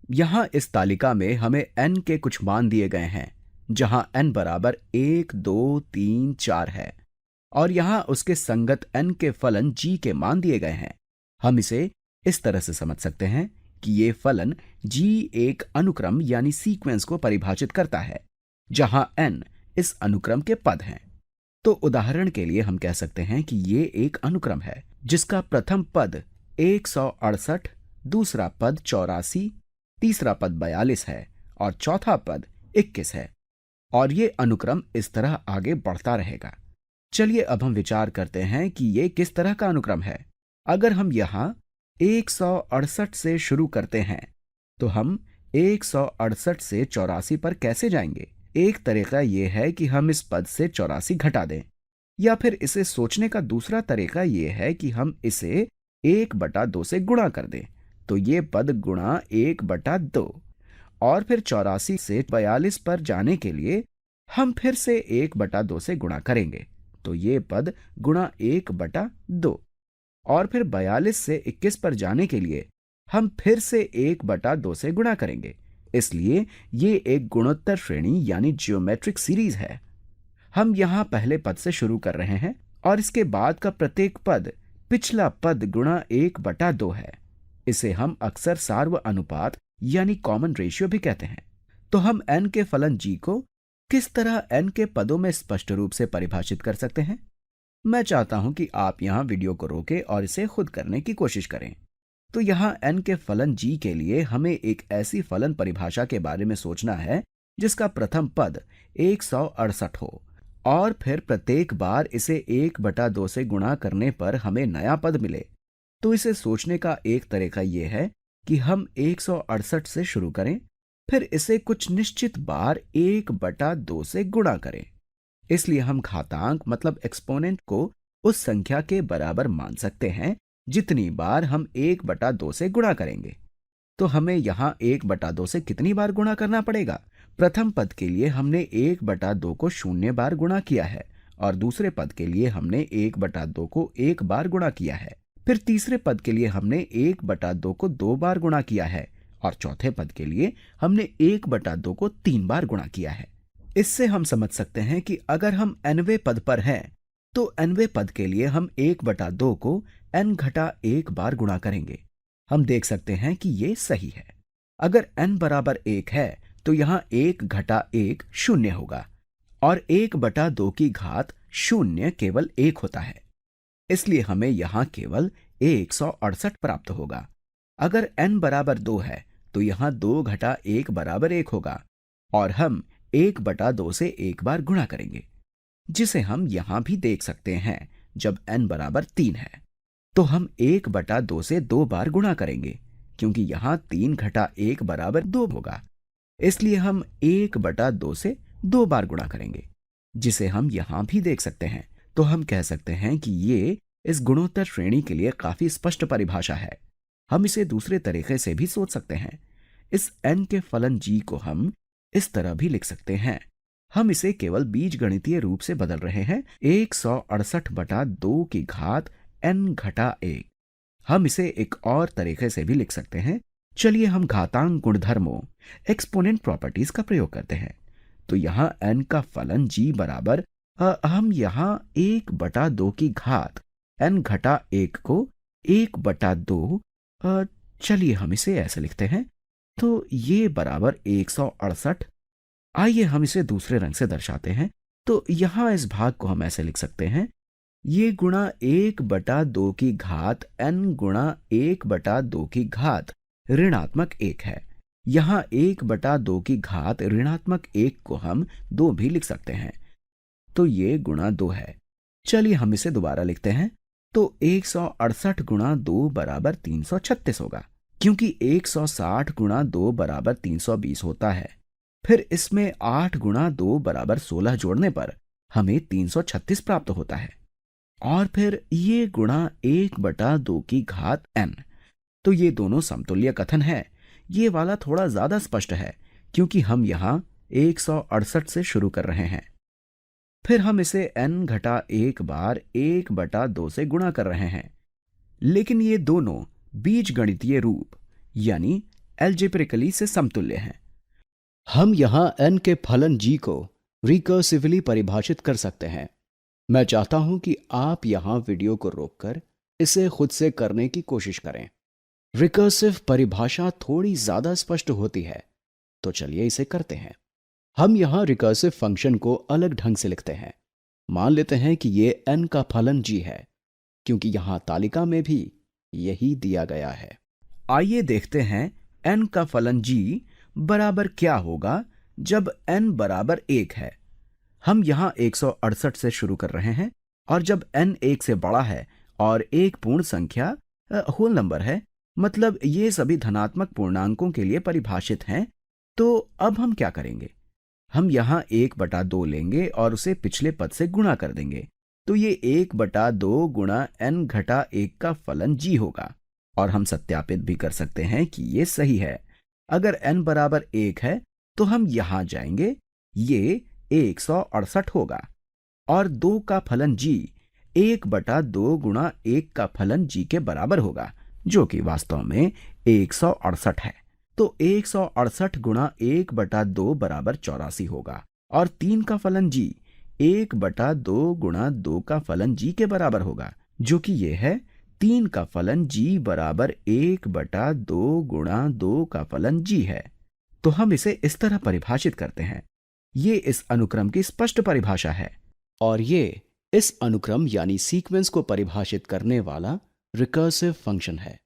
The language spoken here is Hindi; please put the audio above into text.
यहाँ इस तालिका में हमें n के कुछ मान दिए गए हैं, जहां n बराबर 1, 2, 3, 4 है और यहाँ उसके संगत n के फलन g के मान दिए गए हैं। हम इसे इस तरह से समझ सकते हैं कि ये फलन g एक अनुक्रम यानी सीक्वेंस को परिभाषित करता है, जहां n इस अनुक्रम के पद हैं। तो उदाहरण के लिए हम कह सकते हैं कि ये एक अनुक्रम है जिसका प्रथम पद 168, दूसरा पद 84, तीसरा पद 42 है और चौथा पद 21 है, और ये अनुक्रम इस तरह आगे बढ़ता रहेगा। चलिए अब हम विचार करते हैं कि ये किस तरह का अनुक्रम है। अगर हम यहाँ 168 से शुरू करते हैं तो हम 168 से 84 पर कैसे जाएंगे? एक तरीका यह है कि हम इस पद से 84 घटा दें, या फिर इसे सोचने का दूसरा तरीका यह है कि हम इसे 1/2 से गुणा कर दें, तो ये पद गुणा 1/2, और फिर 84 से 42 पर जाने के लिए हम फिर से 1/2 से गुणा करेंगे, तो ये पद गुणा 1/2, और फिर 42 से 21 पर जाने के लिए हम फिर से 1/2 से गुणा करेंगे। इसलिए ये एक गुणोत्तर श्रेणी यानी जियोमेट्रिक सीरीज है। हम यहाँ पहले पद से शुरू कर रहे हैं और इसके बाद का प्रत्येक पद पिछला पद गुणा 1/2 है। इसे हम अक्सर सार्व अनुपात यानी कॉमन रेशियो भी कहते हैं। तो हम n के फलन g को किस तरह n के पदों में स्पष्ट रूप से परिभाषित कर सकते हैं? मैं चाहता हूं कि आप यहां वीडियो को रोकें और इसे खुद करने की कोशिश करें। तो यहां n के फलन g के लिए हमें एक ऐसी फलन परिभाषा के बारे में सोचना है जिसका प्रथम पद 168 हो, और फिर प्रत्येक बार इसे 1/2 से गुणा करने पर हमें नया पद मिले। तो इसे सोचने का एक तरीका यह है कि हम 168 से शुरू करें, फिर इसे कुछ निश्चित बार 1/2 से गुणा करें। इसलिए हम घातांक मतलब एक्सपोनेंट को उस संख्या के बराबर मान सकते हैं जितनी बार हम 1/2 से गुणा करेंगे। तो हमें यहाँ 1/2 से कितनी बार गुणा करना पड़ेगा? प्रथम पद के लिए हमने 1/2 को 0 बार गुणा किया है, और दूसरे पद के लिए हमने 1/2 को 1 बार गुणा किया है। फिर तीसरे पद के लिए हमने 1/2 को 2 बार गुणा किया है, और चौथे पद के लिए हमने 1/2 को 3 बार गुणा किया है। इससे हम समझ सकते हैं कि अगर हम nवें पद पर हैं तो nवें पद के लिए हम 1/2 को n-1 बार गुणा करेंगे। हम देख सकते हैं कि ये सही है। अगर n बराबर 1 है तो यहाँ 1-1 0 होगा, और 1/2 की घात 0 केवल 1 होता है। इसलिए हमें यहाँ केवल 168 प्राप्त होगा। अगर n बराबर 2 है तो यहाँ 2-1 बराबर 1 होगा, और हम 1/2 से 1 बार गुणा करेंगे, जिसे हम यहां भी देख सकते हैं। जब n बराबर 3 है तो हम 1/2 से 2 बार गुणा करेंगे, क्योंकि यहां 3-1 बराबर 2 होगा। इसलिए हम 1/2 से 2 बार गुणा करेंगे, जिसे हम यहां भी देख सकते हैं। तो हम कह सकते हैं कि ये इस गुणोत्तर श्रेणी के लिए काफी स्पष्ट परिभाषा है। हम इसे दूसरे तरीके से भी सोच सकते हैं। इस n के फलन g को हम इस तरह भी लिख सकते हैं। हम इसे केवल बीजगणितीय रूप से बदल रहे हैं। 168/2 की घात n-1। हम इसे एक और तरीके से भी लिख सकते हैं। चलिए हम घातांक गुणधर्मों एक्सपोनेंट प्रॉपर्टीज का प्रयोग करते हैं। तो यहाँ n का फलन g बराबर हम यहाँ 1/2 की घात n-1 को 1/2, चलिए हम इसे ऐसे लिखते हैं। तो ये बराबर 168। आइए हम इसे दूसरे रंग से दर्शाते हैं। तो यहां इस भाग को हम ऐसे लिख सकते हैं, ये गुणा 1/2 की घात n गुणा 1/2 की घात ऋणात्मक 1 है। यहां 1/2 की घात ऋणात्मक 1 को हम 2 भी लिख सकते हैं, तो ये गुणा 2 है। चलिए हम इसे दोबारा लिखते हैं। तो 168 गुणा 2 बराबर 336 होगा, क्योंकि 160 गुणा 2 बराबर 320 होता है। फिर इसमें 8 गुणा 2 बराबर 16 जोड़ने पर हमें 336 प्राप्त होता है, और फिर ये गुणा 1/2 की घात n। तो ये दोनों समतुल्य कथन है। ये वाला थोड़ा ज्यादा स्पष्ट है, क्योंकि हम यहाँ 168 से शुरू कर रहे हैं, फिर हम इसे n-1 बार 1/2 से गुणा कर रहे हैं। लेकिन ये दोनों बीजगणितीय रूप यानी एल्जेब्रिकली से समतुल्य हैं। हम यहां n के फलन g को रिकर्सिवली परिभाषित कर सकते हैं। मैं चाहता हूं कि आप यहां वीडियो को रोककर इसे खुद से करने की कोशिश करें। रिकर्सिव परिभाषा थोड़ी ज्यादा स्पष्ट होती है, तो चलिए इसे करते हैं। हम यहां रिकर्सिव फंक्शन को अलग ढंग से लिखते हैं। मान लेते हैं कि ये n का फलन g है, क्योंकि यहां तालिका में भी यही दिया गया है। आइए देखते हैं n का फलन g बराबर क्या होगा जब n बराबर 1 है। हम यहां 168 से शुरू कर रहे हैं, और जब n 1 से बड़ा है और एक पूर्ण संख्या होल नंबर है, मतलब ये सभी धनात्मक पूर्णांकों के लिए परिभाषित हैं, तो अब हम क्या करेंगे? हम यहां 1/2 लेंगे और उसे पिछले पद से गुणा कर देंगे, तो ये 1/2 गुणा n घटा 1 का फलन g होगा। और हम सत्यापित भी कर सकते हैं कि ये सही है। अगर n बराबर 1 है तो हम यहां जाएंगे, ये 168 होगा, और 2 का फलन g 1/2 गुणा 1 का फलन g के बराबर होगा, जो कि वास्तव में 168 है। तो 168 गुणा 1/2 बराबर 84 होगा, और 3 का फलन g 1/2 गुणा 2 का फलन g के बराबर होगा, जो कि ये है 3 का फलन g बराबर 1/2 गुणा 2 का फलन g है। तो हम इसे इस तरह परिभाषित करते हैं। ये इस अनुक्रम की स्पष्ट परिभाषा है, और ये इस अनुक्रम यानी सीक्वेंस को परिभाषित करने वाला रिकर्सिव फंक्शन है।